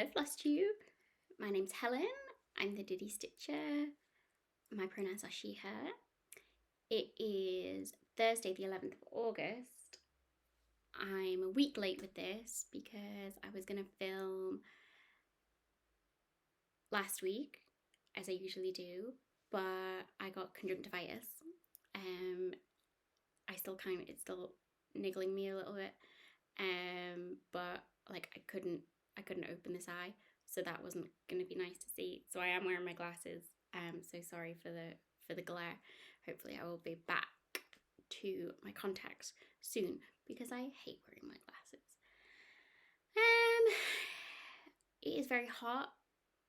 Hello Flosstube, my name's Helen, I'm the Diddy Stitcher, my pronouns are she, her. It is Thursday the 11th of August. I'm a week late with this because I was going to film last week, as I usually do, but I got conjunctivitis. It's still niggling me a little bit, but like I couldn't open this eye, so that wasn't going to be nice to see. So I am wearing my glasses. So sorry for the glare. Hopefully I will be back to my contacts soon because I hate wearing my glasses. It is very hot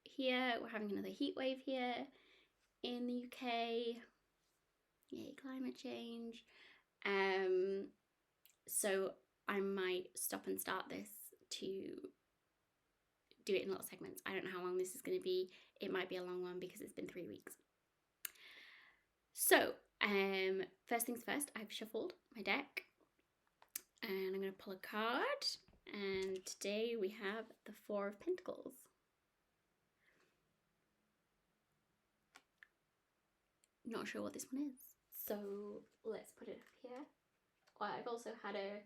here. We're having another heat wave here in the UK. Yay, climate change. So I might stop and start this to do it in little segments. I don't know how long this is going to be. It might be a long one because it's been 3 weeks. So, first things first, I've shuffled my deck and I'm going to pull a card. And today we have the Four of Pentacles. Not sure what this one is. So let's put it up here. Well, I've also had a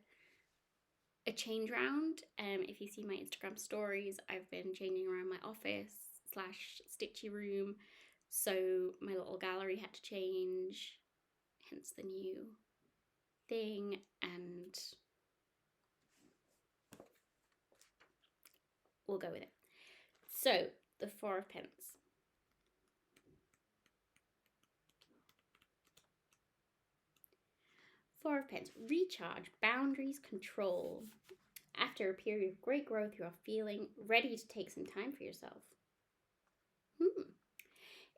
change round. If you see my Instagram stories, I've been changing around my office / stitchy room. So my little gallery had to change, hence the new thing, and we'll go with it. So the Four of Pence. Four of Pence, recharge, boundaries, control. After a period of great growth, you are feeling ready to take some time for yourself.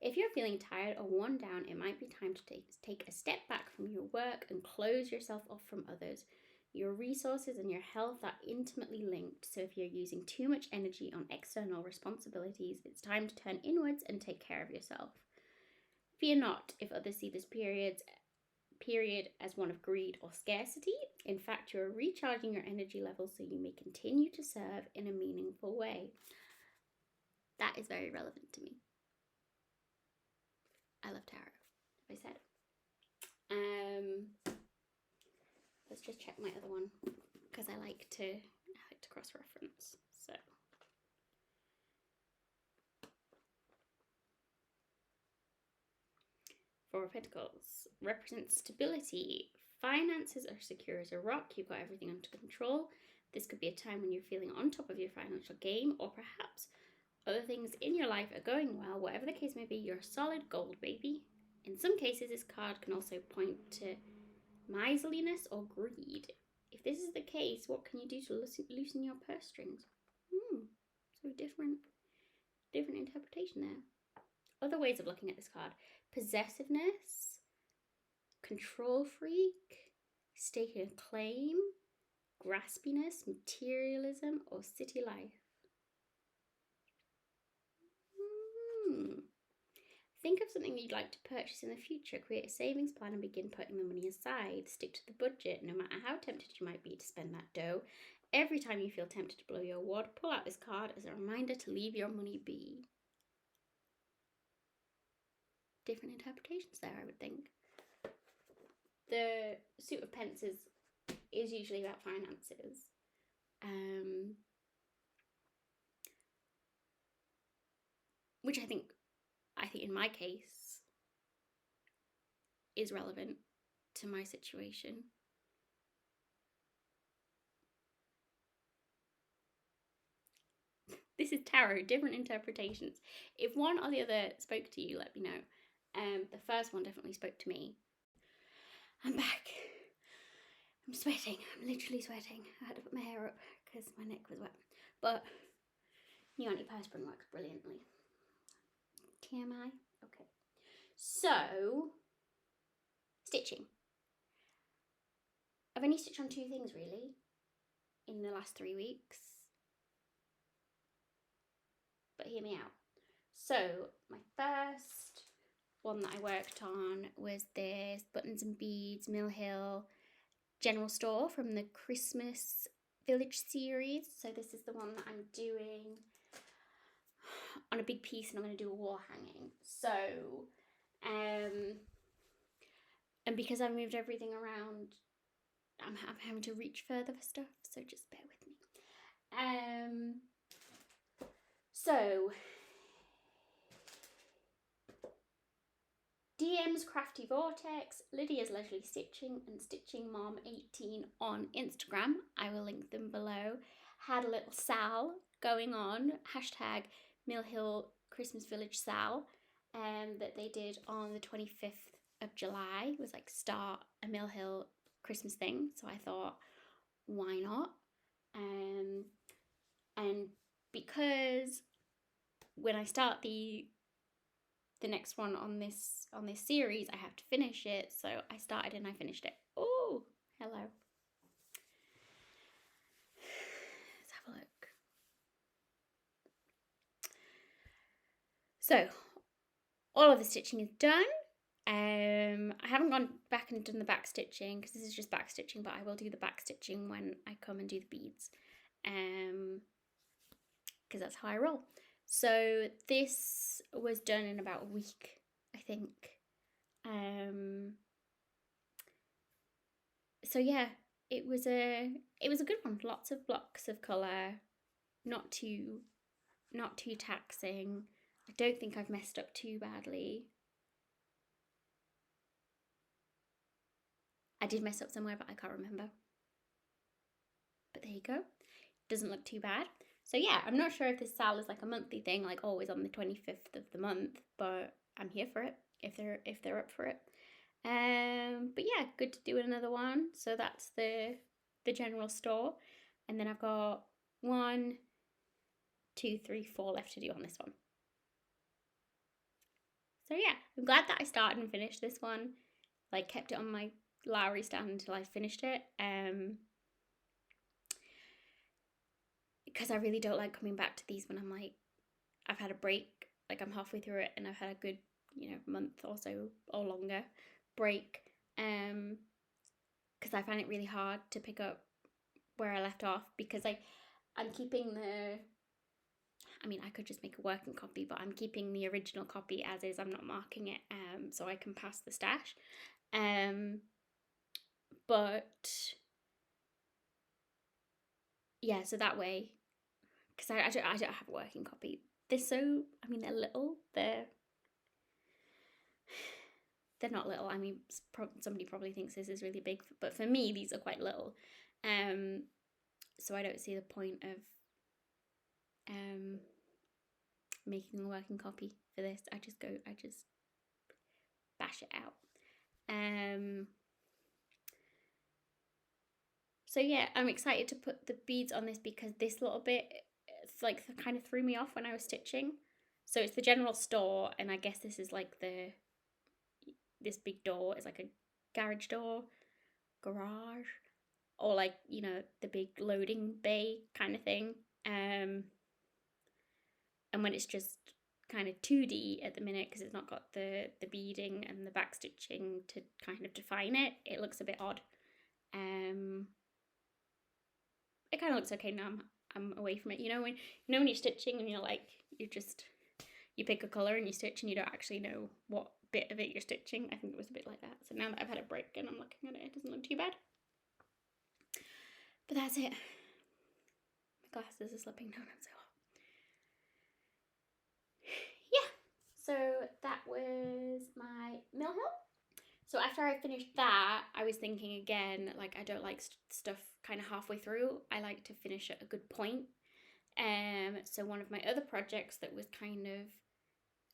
If you're feeling tired or worn down, it might be time to take a step back from your work and close yourself off from others. Your resources and your health are intimately linked, so if you're using too much energy on external responsibilities, it's time to turn inwards and take care of yourself. Fear not if others see this period as one of greed or scarcity. In fact, you're recharging your energy levels so you may continue to serve in a meaningful way. That is very relevant to me. I love tarot, have I said. Let's just check my other one because I like to cross-reference. So Four of Pentacles represents stability. Finances are secure as a rock. You've got everything under control. This could be a time when you're feeling on top of your financial game, or perhaps other things in your life are going well. Whatever the case may be, you're solid gold, baby. In some cases, this card can also point to miserliness or greed. If this is the case, what can you do to loosen your purse strings? So different interpretation there. Other ways of looking at this card: possessiveness, control freak, staking a claim, graspiness, materialism, or city life. Think of something you'd like to purchase in the future. Create a savings plan and begin putting the money aside. Stick to the budget, no matter how tempted you might be to spend that dough. Every time you feel tempted to blow your wad, pull out this card as a reminder to leave your money be. Different interpretations there, I would think. The Suit of Pence is usually about finances. Which I think in my case is relevant to my situation. This is tarot, different interpretations. If one or the other spoke to you, let me know. The first one definitely spoke to me. I'm back. I'm sweating. I'm literally sweating. I had to put my hair up because my neck was wet. But new antiperspirant works brilliantly. TMI? Okay. So, stitching. I've only stitched on 2 things really in the last 3 weeks. But hear me out. So, my first one that I worked on was this Buttons and Beads Mill Hill General Store from the Christmas Village series. So this is the one that I'm doing on a big piece, and I'm going to do a wall hanging. So, and because I've moved everything around, I'm having to reach further for stuff, so just bear with me. So, DM's Crafty Vortex, Lydia's Leisurely Stitching, and Stitching Mom 18 on Instagram. I will link them below. Had a little SAL going on, hashtag Mill Hill Christmas Village SAL, that they did on the 25th of July. It was like start a Mill Hill Christmas thing, so I thought, why not? And because when I start the next one on this series, I have to finish it. So I started and I finished it. Oh, hello. Let's have a look. So all of the stitching is done. I haven't gone back and done the back stitching because this is just back stitching, but I will do the back stitching when I come and do the beads, because that's how I roll. So this was done in about a week, I think. So yeah, it was a good one. Lots of blocks of colour, not too taxing. I don't think I've messed up too badly. I did mess up somewhere, but I can't remember. But there you go. Doesn't look too bad. So yeah, I'm not sure if this SAL is like a monthly thing, like always on the 25th of the month, but I'm here for it if they're up for it. But yeah, good to do another one. So that's the general store, and then I've got 1, 2, 3, 4 left to do on this one. So yeah, I'm glad that I started and finished this one. Like kept it on my Lowry stand until I finished it. Because I really don't like coming back to these when I'm like, I've had a break, like I'm halfway through it and I've had a good, month or so or longer break. Because I find it really hard to pick up where I left off, because I'm keeping I could just make a working copy, but I'm keeping the original copy as is. I'm not marking it, so I can pass the stash. But yeah, so that way, because I don't have a working copy. They're little. They're not little. I mean, somebody probably thinks this is really big, but for me, these are quite little. So I don't see the point of making a working copy for this. I just bash it out. So yeah, I'm excited to put the beads on this, because this little bit, it's like kind of threw me off when I was stitching. So it's the general store, and I guess this is like this big door is like a garage, or like, the big loading bay kind of thing. And when it's just kind of 2D at the minute, because it's not got the beading and the back stitching to kind of define it, it looks a bit odd. It kind of looks okay now I'm away from it. When you're stitching and you're like, you pick a colour and you stitch and you don't actually know what bit of it you're stitching. I think it was a bit like that. So now that I've had a break and I'm looking at it, it doesn't look too bad. But that's it. My glasses are slipping down, I'm so hot. Yeah, so that was my Mill Hill. So after I finished that, I was thinking again, like, I don't like stuff kind of halfway through. I like to finish at a good point. So one of my other projects that was kind of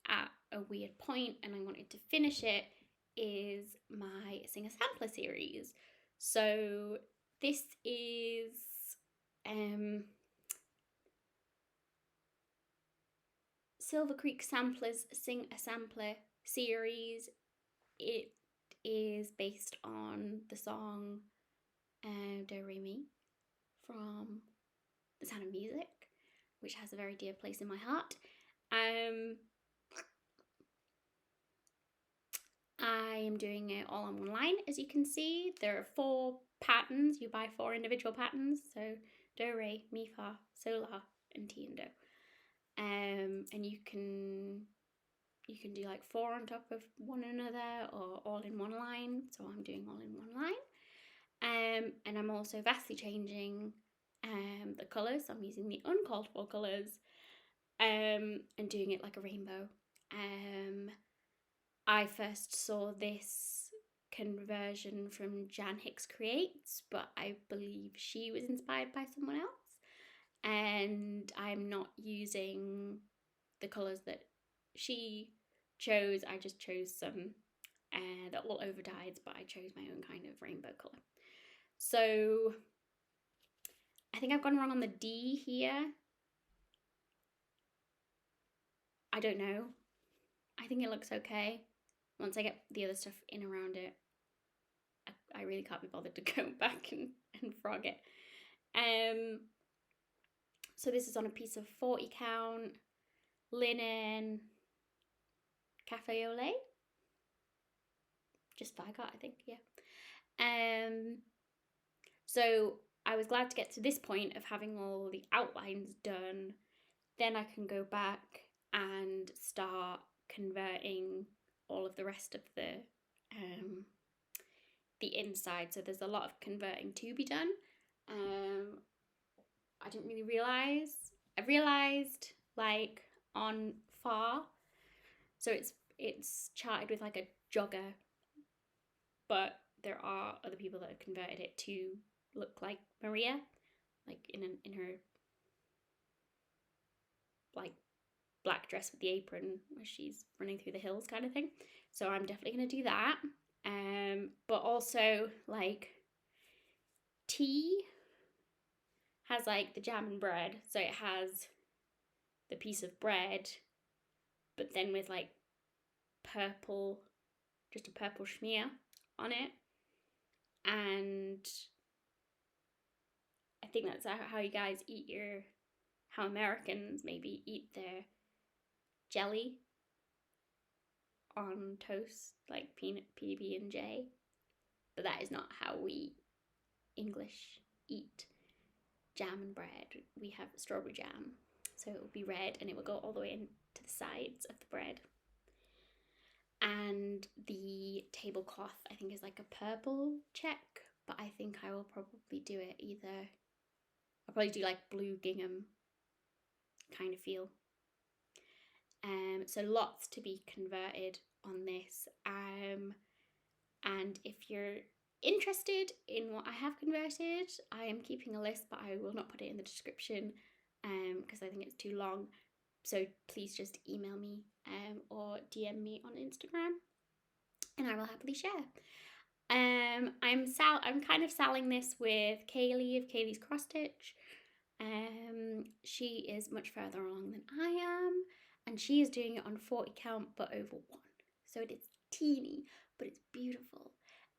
at a weird point and I wanted to finish it is my Singer Sampler series. So this is Silver Creek Samplers Sing a Sampler series. It is based on the song Do Re Mi from The Sound of Music, which has a very dear place in my heart. I am doing it all online, as you can see. There are 4 patterns. You buy 4 individual patterns, so Do, Re, Mi, Fa, Sol, La, and Ti and Do. and you can do like 4 on top of one another or all in one line. So I'm doing all in one line. And I'm also vastly changing the colours. I'm using the uncalled for colours and doing it like a rainbow. I first saw this conversion from Jan Hicks Creates, but I believe she was inspired by someone else. And I'm not using the colours that she chose. I just chose some that all over dyed, but I chose my own kind of rainbow colour. So I think I've gone wrong on the D here. I don't know. I think it looks okay. Once I get the other stuff in around it, I really can't be bothered to go back and frog it. So this is on a piece of 40 count linen cafe au lait. Just Zweigart, I think, yeah. So I was glad to get to this point of having all the outlines done. Then I can go back and start converting all of the rest of the inside. So there's a lot of converting to be done. I didn't really realise. I realised like on far, so it's charted with like a jogger, but there are other people that have converted it to look like Maria, like in her like black dress with the apron where she's running through the hills kind of thing. So I'm definitely gonna do that. But also like tea has like the jam and bread, so it has the piece of bread, but then with like purple, just a purple schmear on it. And I think that's how you guys eat how Americans maybe eat their jelly on toast, like peanut PB&J. But that is not how we English eat jam and bread. We have strawberry jam, so it will be red and it will go all the way into the sides of the bread. And the tablecloth, I think, is like a purple check, but I think I will probably do it either. I'll probably do like blue gingham kind of feel. So lots to be converted on this. And if you're interested in what I have converted, I am keeping a list, but I will not put it in the description because I think it's too long. So please just email me or DM me on Instagram and I will happily share. I'm kind of selling this with Kaylee of Kaylee's Cross Stitch. She is much further along than I am, and she is doing it on 40 count but over 1. So it is teeny, but it's beautiful.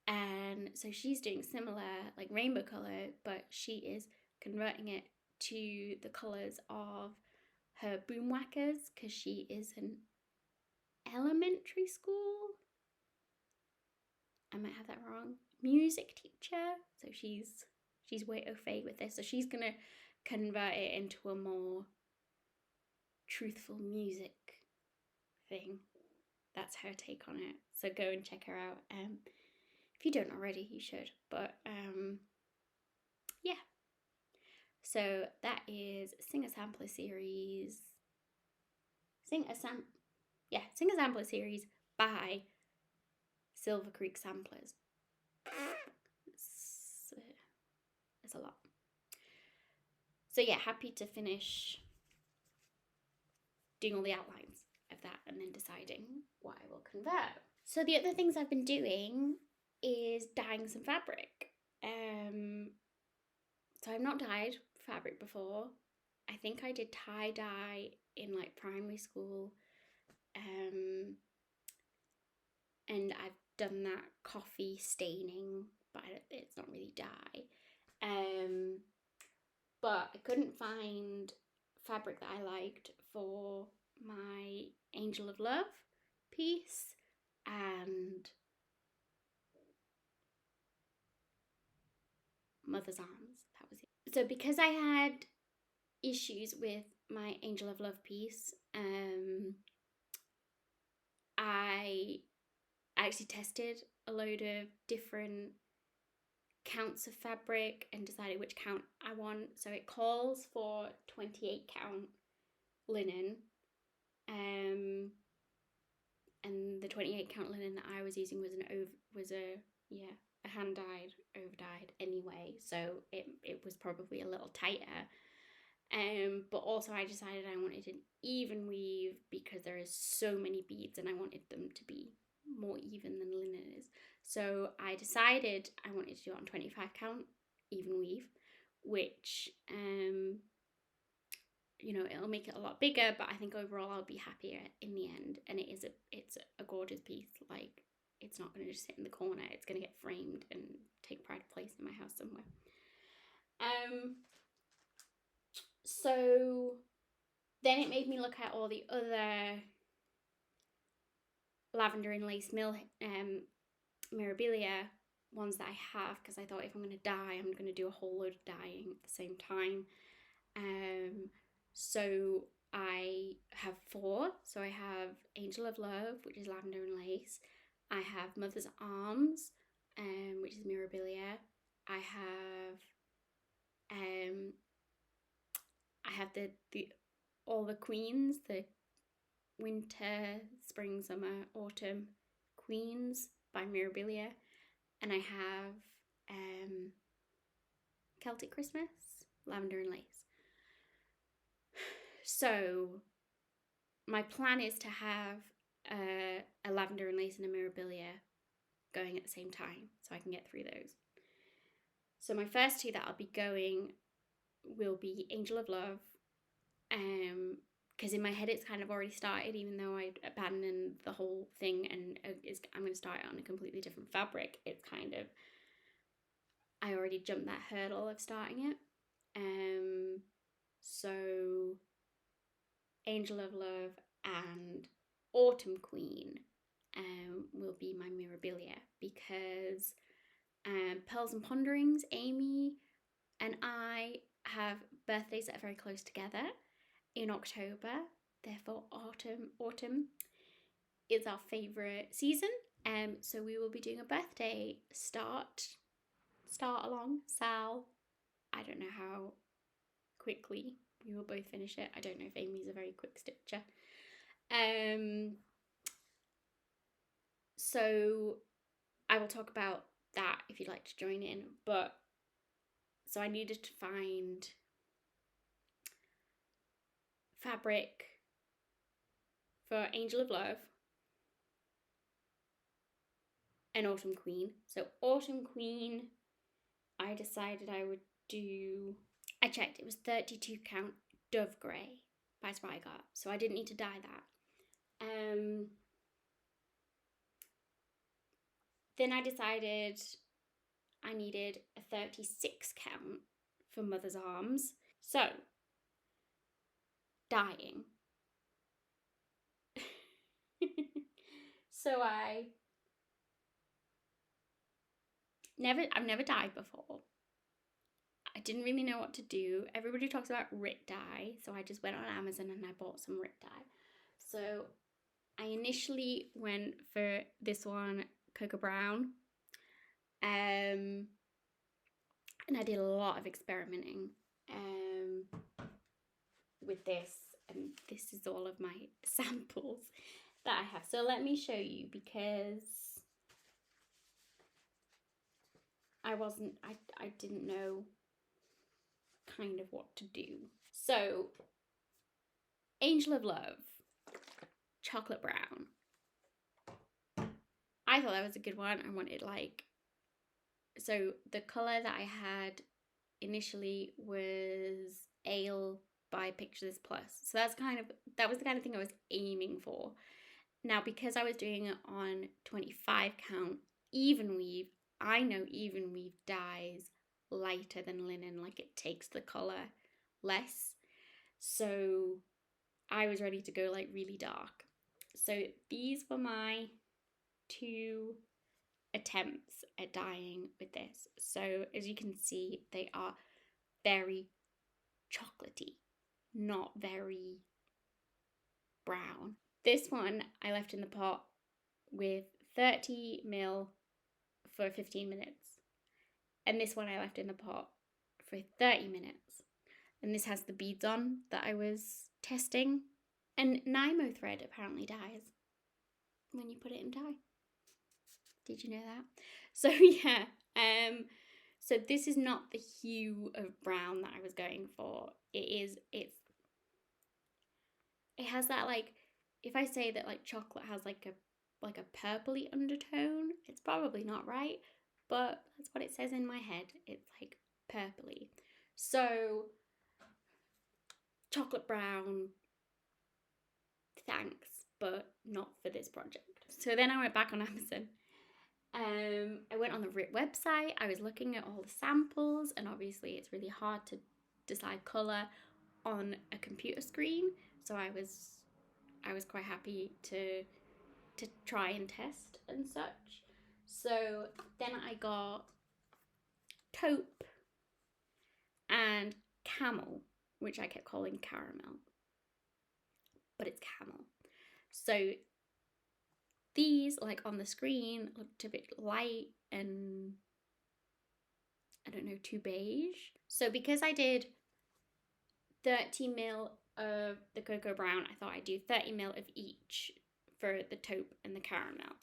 And so she's doing similar, like rainbow colour, but she is converting it to the colours of her boom whackers because she is an elementary school, I might have that wrong, music teacher. So she's way au fait with this. So she's gonna convert it into a more truthful music thing. That's her take on it. So go and check her out. If you don't already, you should. But yeah. So that is Sing a Sampler series. Sing a Sampler series by Silver Creek Samplers. It's a lot. So yeah, happy to finish doing all the outlines of that and then deciding what I will convert. So the other things I've been doing is dyeing some fabric. So I've not dyed fabric before. I think I did tie-dye in like primary school. And I've done that coffee staining, but it's not really dye. But I couldn't find fabric that I liked for my Angel of Love piece, and Mother's Arms, that was it. So because I had issues with my Angel of Love piece. I actually tested a load of different counts of fabric and decided which count I want. So it calls for 28 count linen, and the 28 count linen that I was using was a hand dyed, over dyed anyway, so it was probably a little tighter. But also I decided I wanted an even weave because there is so many beads and I wanted them to be more even than linen is. So I decided I wanted to do it on 25 count even weave, which it'll make it a lot bigger, but I think overall I'll be happier in the end. And it's a gorgeous piece. Like, it's not going to just sit in the corner. It's going to get framed and take pride of place in my house somewhere. So then it made me look at all the other lavender and lace Mirabilia ones that I have, because I thought if I'm going to dye, I'm going to do a whole load of dyeing at the same time. So I have 4. So I have Angel of Love, which is lavender and lace. I have Mother's Arms, which is Mirabilia. I have the all the queens, the winter, spring, summer, autumn queens by Mirabilia, and I have Celtic Christmas, lavender and lace. So my plan is to have a lavender and lace and a Mirabilia going at the same time, so I can get through those. So my first 2 that I'll be going will be Angel of Love, because in my head it's kind of already started, even though I abandoned the whole thing and I'm going to start it on a completely different fabric. It's kind of, I already jumped that hurdle of starting it. So Angel of Love and Autumn Queen will be my Mirabilia, because Pearls and Ponderings, Amy and I have birthdays that are very close together in October. Therefore, autumn is our favourite season. So we will be doing a birthday start along SAL. I don't know how quickly we will both finish it. I don't know if Amy's a very quick stitcher. So I will talk about that if you'd like to join in. But so I needed to find fabric for Angel of Love and Autumn Queen. So Autumn Queen, I decided I would do, I checked, it was 32 count Dove Grey by Zweigart, so I didn't need to dye that. Then I decided I needed a 36 count for Mother's Arms. So, dyeing. So I've never dyed before. I didn't really know what to do. Everybody talks about Rit dye, so I just went on Amazon and I bought some Rit dye. So I initially went for this one, Cocoa Brown, and I did a lot of experimenting with this, and this is all of my samples that I have. So let me show you, because I didn't know kind of what to do. So Angel of Love, chocolate brown. I thought that was a good one. I wanted so the colour that I had initially was Ale by Picture This Plus. So that was the kind of thing I was aiming for. Now, because I was doing it on 25 count even weave, I know even weave dyes lighter than linen, like it takes the colour less. So I was ready to go like really dark. So these were my 2 attempts at dyeing with this. So as you can see, they are very chocolatey. not very brown. This one I left in the pot with 30ml for 15 minutes. And this one I left in the pot for 30 minutes. And this has the beads on that I was testing. And Nymo thread apparently dies when you put it in dye. Did you know that? So yeah, so this is not the hue of brown that I was going for. It has that, like, if I say that like chocolate has like a purpley undertone, it's probably not right, but that's what it says in my head. It's like purpley. So chocolate brown, thanks, but not for this project. So then I went back on Amazon. I went on the RIT website. I was looking at all the samples, and obviously it's really hard to decide colour on a computer screen. So I was quite happy to try and test and such. So then I got taupe and camel, which I kept calling caramel, but it's camel. So these, like on the screen, looked a bit light and I don't know, too beige. So because I did 30ml of the cocoa brown, I thought I'd do 30ml of each for the taupe and the caramel.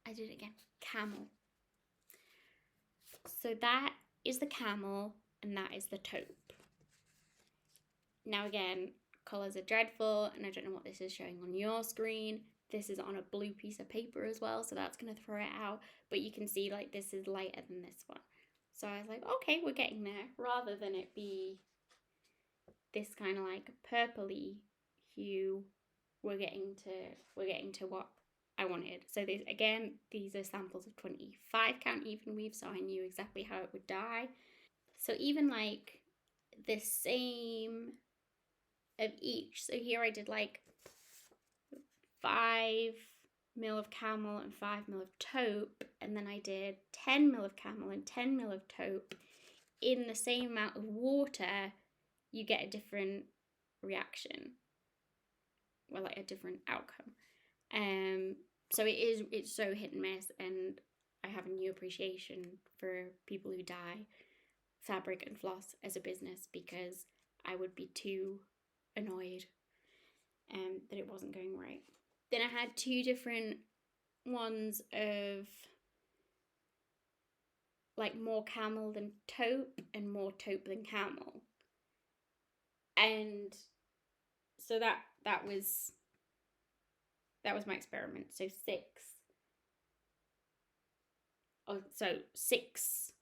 I did it again, camel. So that is the camel and that is the taupe. Now again, colours are dreadful and I don't know what this is showing on your screen. This is on a blue piece of paper as well, so that's going to throw it out. But you can see like this is lighter than this one. So I was like, okay, we're getting there, rather than it be this kind of like purpley hue. We're getting to what I wanted. So these are samples of 25 count even weave, so I knew exactly how it would dye. So even like the same of each. So here I did like 5ml of camel and 5ml of taupe, and then I did 10ml of camel and 10ml of taupe. In the same amount of water, you get a different reaction, well, like a different outcome. So it's so hit and miss, and I have a new appreciation for people who dye fabric and floss as a business, because I would be too annoyed that it wasn't going right. Then I had two different ones of like more camel than taupe and more taupe than camel. And so that was my experiment. So six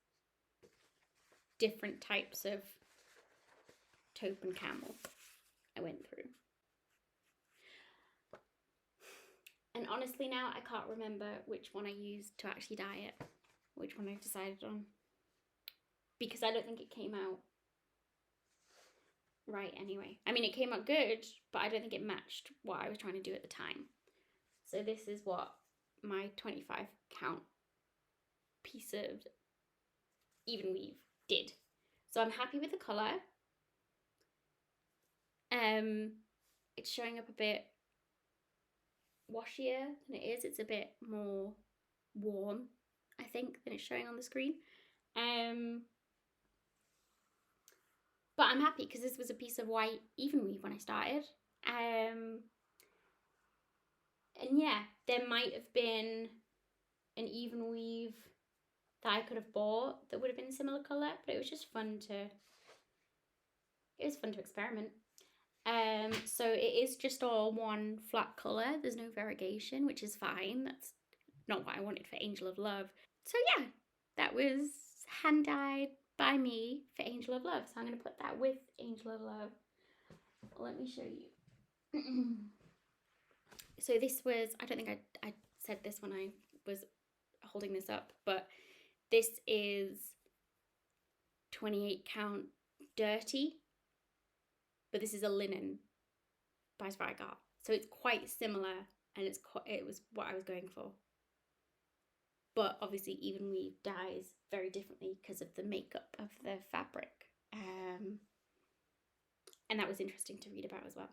different types of taupe and camel I went through. And honestly now I can't remember which one I used to actually dye it, which one I decided on, because I don't think it came out right anyway. I mean, it came out good, but I don't think it matched what I was trying to do at the time. So this is what my 25 count piece of even weave did. So I'm happy with the colour. It's showing up a bit washier than it is. It's a bit more warm, I think, than it's showing on the screen. But I'm happy because this was a piece of white even weave when I started. And yeah, there might have been an even weave that I could have bought that would have been similar colour, but it was just fun to experiment. So it is just all one flat colour. There's no variegation, which is fine. That's not what I wanted for Angel of Love. So yeah, that was hand dyed by me for Angel of Love. So I'm going to put that with Angel of Love. Let me show you. So this was, I don't think I said this when I was holding this up, but this is 28 count dirty, but this is a linen by Zweigart. So it's quite similar, and it was what I was going for. But obviously even weave dyes very differently because of the makeup of the fabric. And And that was interesting to read about as well.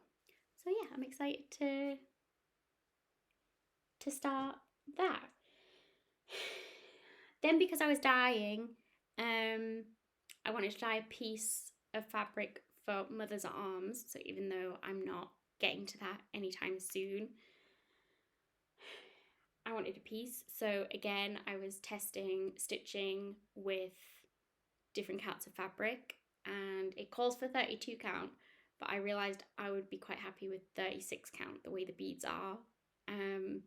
So yeah, I'm excited to start that. Then, because I was dyeing, I wanted to dye a piece of fabric for Mother's Arms. So even though I'm not getting to that anytime soon, I wanted a piece. So again, I was testing stitching with different counts of fabric, and it calls for 32 count, but I realised I would be quite happy with 36 count, the way the beads are. And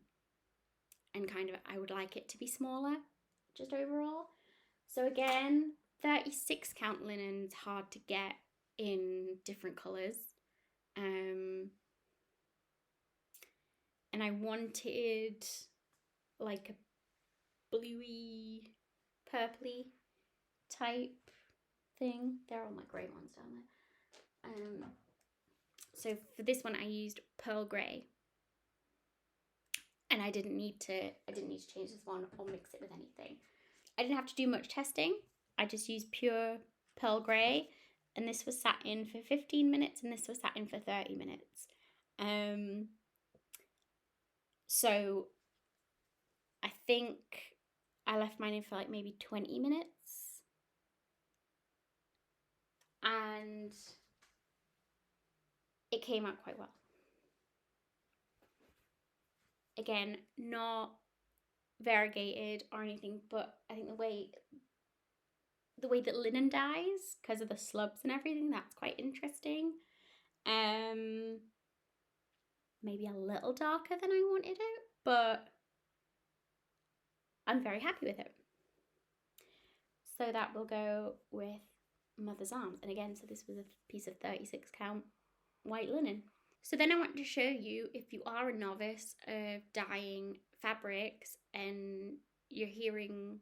kind of, I would like it to be smaller, just overall. So again, 36 count linen's hard to get in different colours. And I wanted like a bluey, purpley type thing. There are all my grey ones down there. So for this one I used pearl grey. And I didn't need to change this one or mix it with anything. I didn't have to do much testing. I just used pure pearl grey, and this was sat in for 15 minutes and this was sat in for 30 minutes. So I think I left mine in for like maybe 20 minutes. And it came out quite well. Again, not variegated or anything, but I think the way that linen dyes, because of the slubs and everything, that's quite interesting. Maybe a little darker than I wanted it, but I'm very happy with it. So that will go with Mother's Arms. And again, so this was a piece of 36 count white linen. So then I want to show you, if you are a novice of dyeing fabrics and you're hearing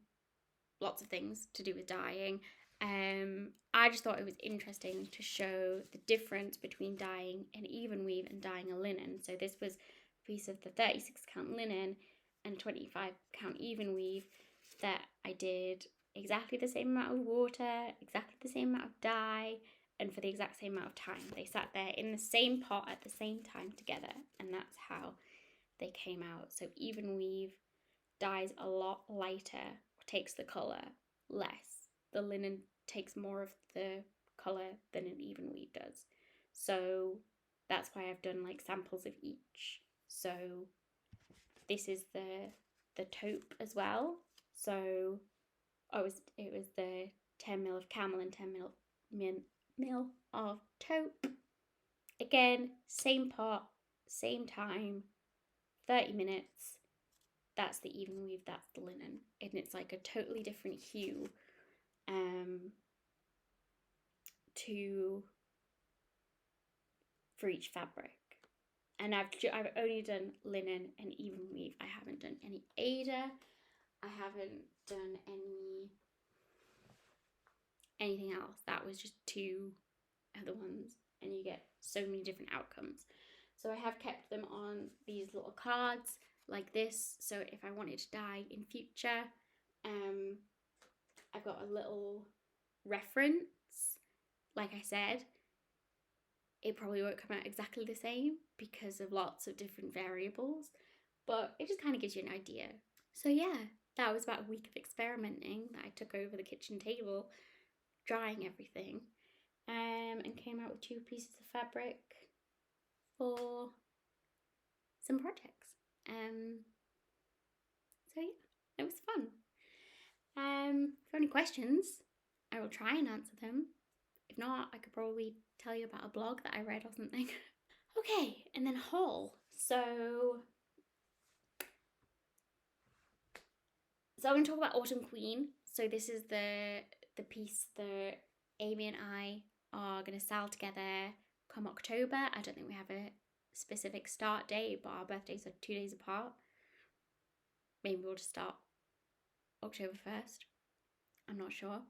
lots of things to do with dyeing, I just thought it was interesting to show the difference between dyeing an even weave and dyeing a linen. So this was a piece of the 36 count linen and 25 count even weave that I did exactly the same amount of water, exactly the same amount of dye, and for the exact same amount of time. They sat there in the same pot at the same time together, and that's how they came out. So even weave dyes a lot lighter, takes the colour less. The linen takes more of the colour than an even weave does. So that's why I've done like samples of each. So this is the taupe as well. So it was the 10 mil of camel and 10 mil of taupe. Again, same pot, same time, 30 minutes. That's the even weave, that's the linen. And it's like a totally different hue for each fabric. And I've only done linen and even weave. I haven't done any Aida. I haven't done anything else. That was just two other ones, and you get so many different outcomes. So I have kept them on these little cards like this, so if I wanted to dye in future, I've got a little reference. Like I said, it probably won't come out exactly the same because of lots of different variables, but it just kind of gives you an idea. So yeah, that was about a week of experimenting that I took over the kitchen table, drying everything, and came out with 2 pieces of fabric for some projects. So yeah, it was fun. If you have any questions, I will try and answer them. If not, I could probably tell you about a blog that I read or something. Okay, and then haul. So I'm going to talk about Autumn Queen. So this is the piece that Amy and I are going to sell together come October. I don't think we have a specific start date, but our birthdays are 2 days apart. Maybe we'll just start October 1st. I'm not sure.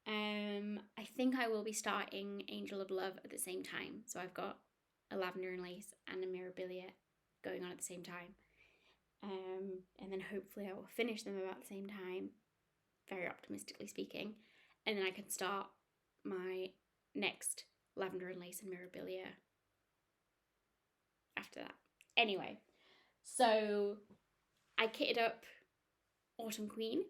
I think I will be starting Angel of Love at the same time. So I've got a Lavender and Lace and a Mirabilia going on at the same time. And then hopefully I will finish them about the same time, very optimistically speaking. And then I can start my next Lavender and Lace and Mirabilia after that. Anyway, so I kitted up Autumn Queen.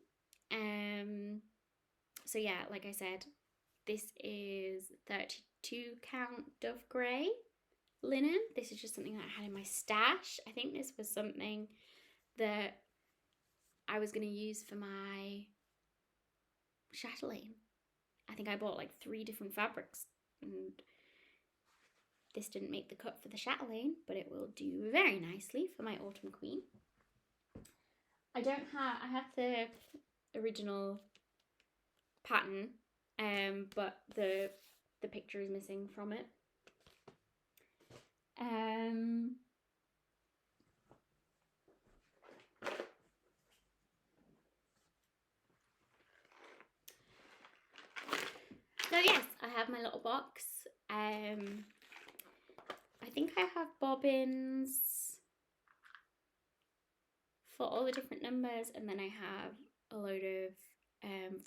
So yeah, like I said, this is 32 count Dove Grey linen. This is just something that I had in my stash. I think this was something that I was going to use for my chatelaine. I think I bought like 3 different fabrics, and this didn't make the cut for the chatelaine, but it will do very nicely for my Autumn Queen. I have the original pattern, but the picture is missing from it. So yes, I have my little box. I think I have bobbins for all the different numbers, and then I have a load of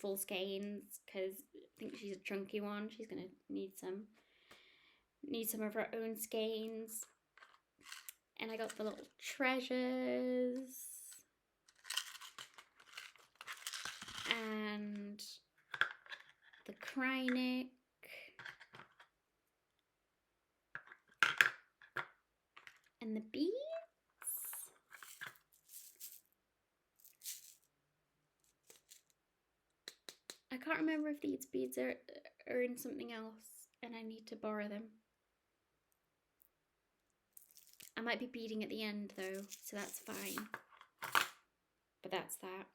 full skeins because I think she's a chunky one. She's gonna need some of her own skeins. And I got the little treasures and the Krynic and the beads. I can't remember if these beads are in something else and I need to borrow them. I might be beading at the end though, so that's fine. But that's that.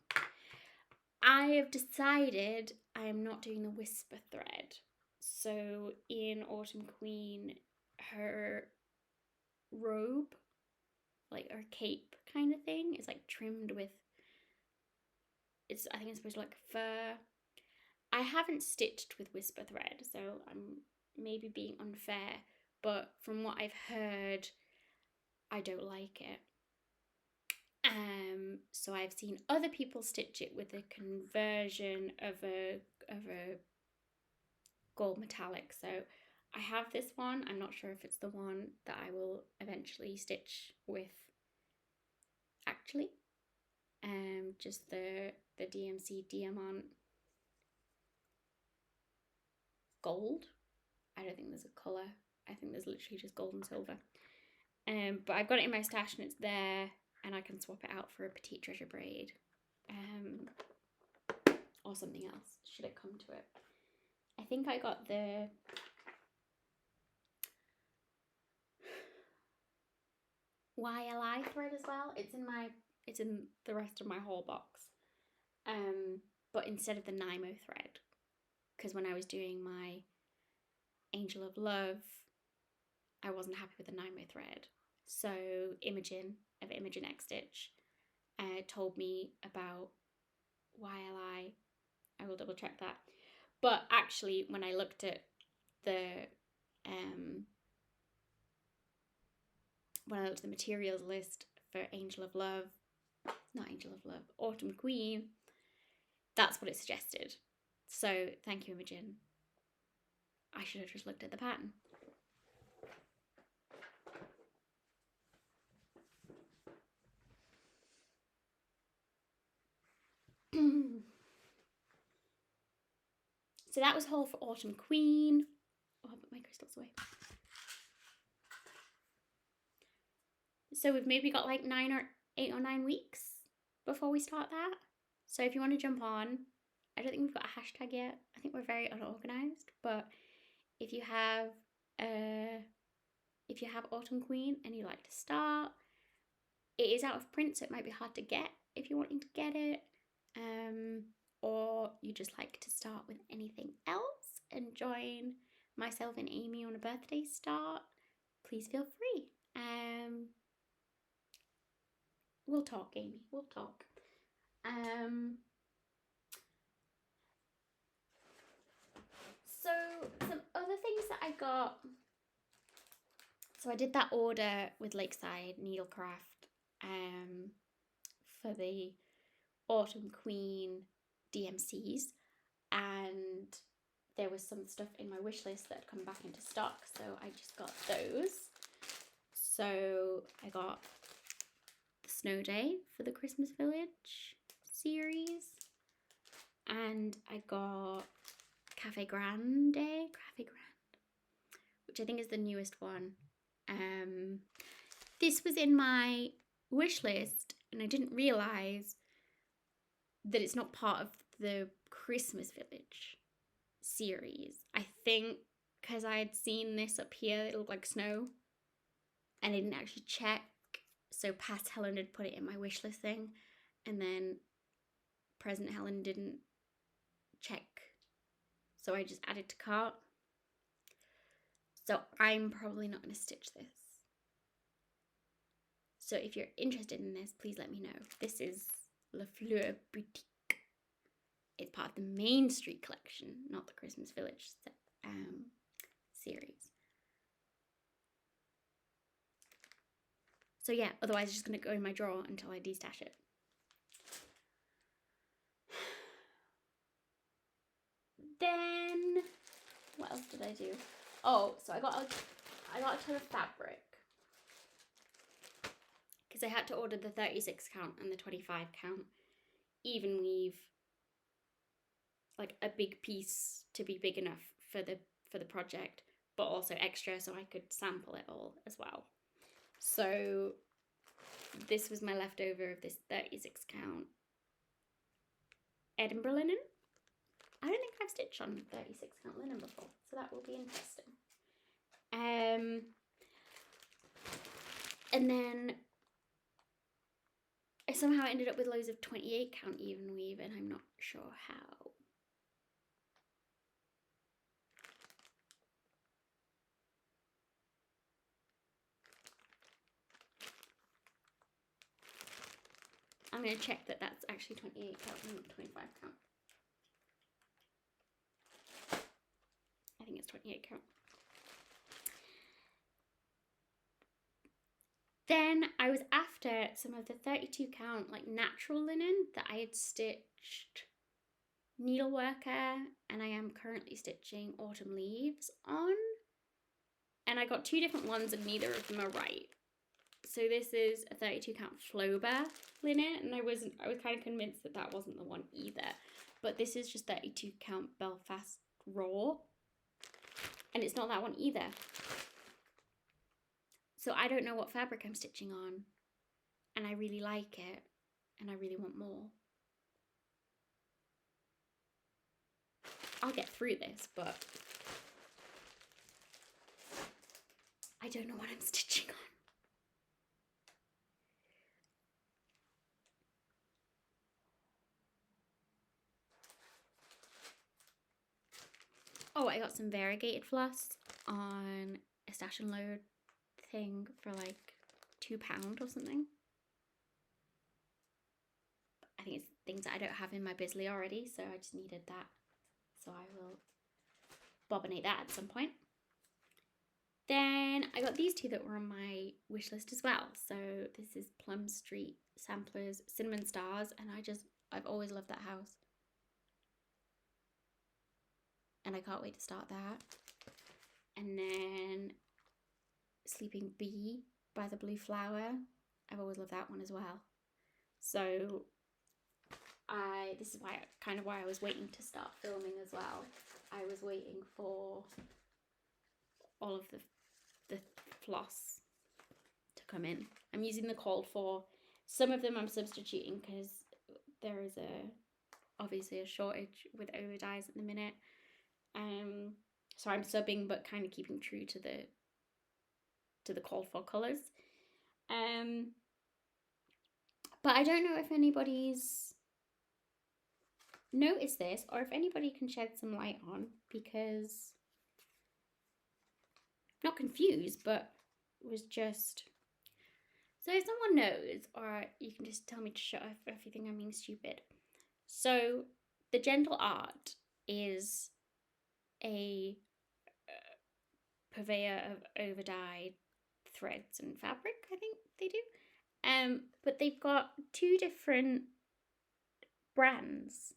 I have decided I am not doing the whisper thread. So in Autumn Queen, her robe, like her cape kind of thing, is like trimmed with, I think it's supposed to look like fur. I haven't stitched with whisper thread, so I'm maybe being unfair, but from what I've heard, I don't like it. So I've seen other people stitch it with a conversion of a gold metallic. So I have this one. I'm not sure if it's the one that I will eventually stitch with. Actually, just the DMC Diamant gold. I don't think there's a colour. I think there's literally just gold and silver. But I've got it in my stash and it's there, and I can swap it out for a petite treasure braid, or something else should it come to it. I think I got the YLI thread as well. It's in the rest of my whole box, but instead of the Nymo thread, because when I was doing my Angel of Love, I wasn't happy with the Nymo thread. So Imogen of Imogen X Stitch told me about YLI. I will double check that. But actually, when I looked at the materials list for Autumn Queen, that's what it suggested. So thank you, Imogen. I should have just looked at the pattern. So that was haul for Autumn Queen. Oh, I'll put my crystals away. So we've maybe got like 8 or 9 weeks before we start that. So if you want to jump on, I don't think we've got a hashtag yet. I think we're very unorganized, but if you have Autumn Queen and you like to start, it is out of print, so it might be hard to get if you're wanting to get it. Or you just like to start with anything else and join myself and Amy on a birthday start, please feel free. We'll talk, Amy, we'll talk. So some other things that I got. So I did that order with Lakeside Needlecraft for the Autumn Queen DMCs, and there was some stuff in my wish list that had come back into stock, so I just got those. So I got the Snow Day for the Christmas Village series, and I got Cafe Grande, which I think is the newest one. This was in my wish list, and I didn't realise that it's not part of the Christmas Village series. I think because I had seen this up here, it looked like snow, and I didn't actually check. So past Helen had put it in my wish list thing, and then present Helen didn't check. So I just added to cart. So I'm probably not going to stitch this. So if you're interested in this, please let me know. This is La Fleur Boutique. It's part of the Main Street collection, not the Christmas Village series. So yeah, otherwise it's just going to go in my drawer until I destash it. Then, what else did I do? Oh, so I got a ton of fabric. Because I had to order the 36 count and the 25 count even weave, like a big piece to be big enough for the project, but also extra so I could sample it all as well. So this was my leftover of this 36 count Edinburgh linen. I don't think I've stitched on 36 count linen before, so that will be interesting. And then I somehow ended up with loads of 28 count even weave, and I'm not sure how. I'm going to check that that's actually 28 count and not 25 count. I think it's 28 count. Then I was after some of the 32 count like natural linen that I had stitched needleworker, and I am currently stitching autumn leaves on. And I got two different ones and neither of them are right. So this is a 32 count Flober linen, and I was kind of convinced that that wasn't the one either. But this is just 32 count Belfast raw, and it's not that one either. So I don't know what fabric I'm stitching on, and I really like it, and I really want more. I'll get through this, but I don't know what I'm stitching on. Oh, I got some variegated floss on a stash and load thing for like £2 or something. I think it's things that I don't have in my Bisley already, so I just needed that. So I will bobbinate that at some point. Then I got these two that were on my wish list as well. So this is Plum Street Samplers Cinnamon Stars, and I've always loved that house. And I can't wait to start that. And then Sleeping Bee by the Blue Flower. I've always loved that one as well. So this is why I was waiting to start filming as well. I was waiting for all of the floss to come in. I'm using the called for. Some of them I'm substituting because there is obviously a shortage with over dyes at the minute. So I'm subbing but kind of keeping true to the called for colours. But I don't know if anybody's noticed this or if anybody can shed some light on, because I'm not confused, but was just, so if someone knows, or you can just tell me to shut up if you think I'm being stupid. So the Gentle Art is a purveyor of over-dyed threads and fabric, I think they do. But they've got two different brands.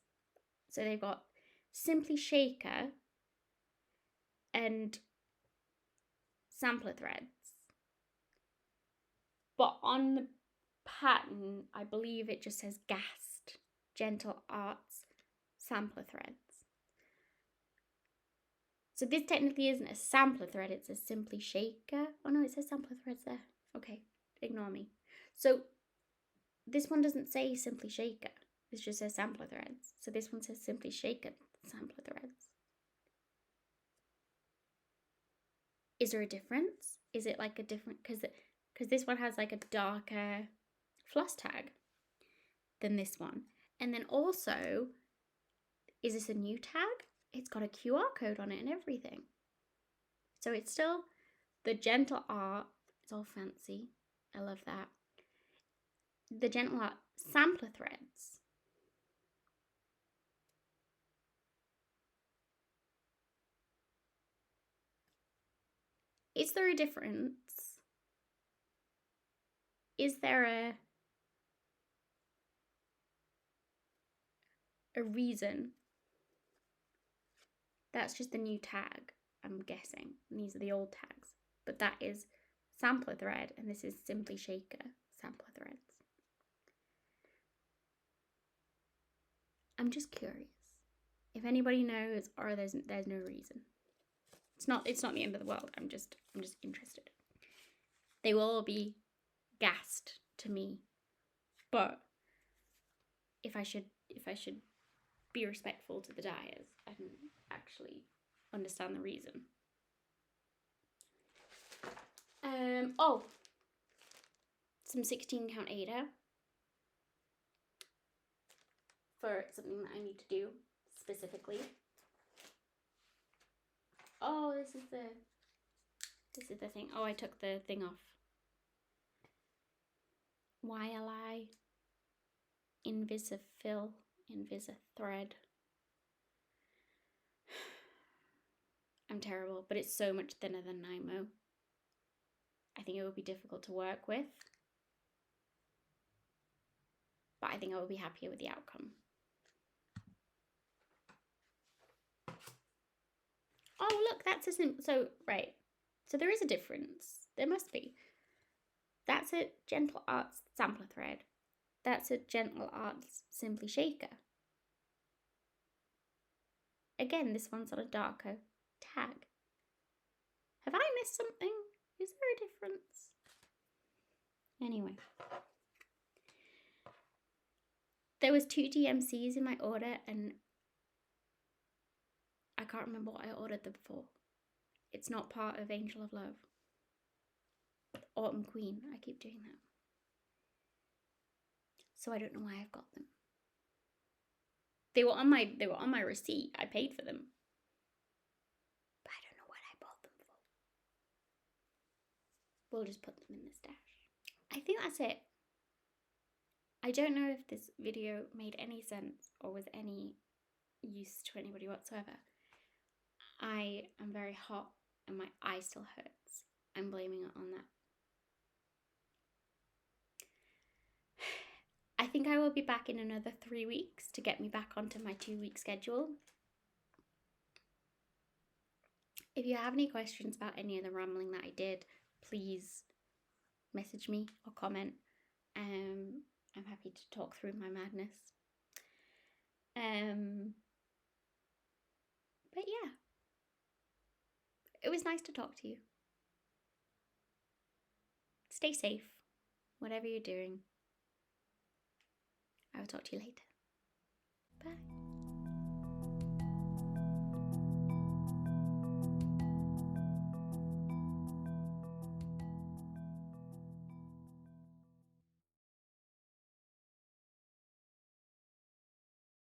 So they've got Simply Shaker, and sampler threads. But on the pattern, I believe it just says Gast Gentle Arts sampler threads. So this technically isn't a sampler thread, it's a Simply Shaker. Oh no, it says sampler threads there. Okay, ignore me. So this one doesn't say Simply Shaker, it just says sampler threads. So this one says Simply Shaker sampler threads. Is there a difference? Is it like a different, because this one has like a darker floss tag than this one. And then also, is this a new tag? It's got a QR code on it and everything. So it's still the Gentle Art. It's all fancy. I love that. The Gentle Art sampler threads. Is there a difference? Is there a reason? That's just the new tag, I'm guessing. And these are the old tags. But that is sampler thread, and this is Simply Shaker sampler threads. I'm just curious. If anybody knows, or there's no reason. It's not the end of the world. I'm just interested. They will all be gassed to me. But if I should be respectful to the dyers, I can actually understand the reason. Oh, some 16 count Aida for something that I need to do specifically. Oh, this is the thing. Oh, I took the thing off. YLI Invisifill Thread. I'm terrible, but it's so much thinner than Nymo. I think it would be difficult to work with, but I think I will be happier with the outcome. Oh, look, that's a so right. So there is a difference. There must be. That's a Gentle Arts sampler thread. That's a Gentle Arts Simply Shaker. Again, this one's on a darker tag. Have I missed something? Is there a difference? Anyway. There was 2 DMCs in my order and I can't remember what I ordered them for. It's not part of Angel of Love. Autumn Queen, I keep doing that. So I don't know why I've got them. They were on my receipt. I paid for them. But I don't know what I bought them for. We'll just put them in the stash. I think that's it. I don't know if this video made any sense or was any use to anybody whatsoever. I am very hot and my eye still hurts. I'm blaming it on that. I think I will be back in another 3 weeks to get me back onto my 2-week schedule. If you have any questions about any of the rambling that I did, please message me or comment. I'm happy to talk through my madness. But yeah, it was nice to talk to you. Stay safe, whatever you're doing. I will talk to you later. Bye.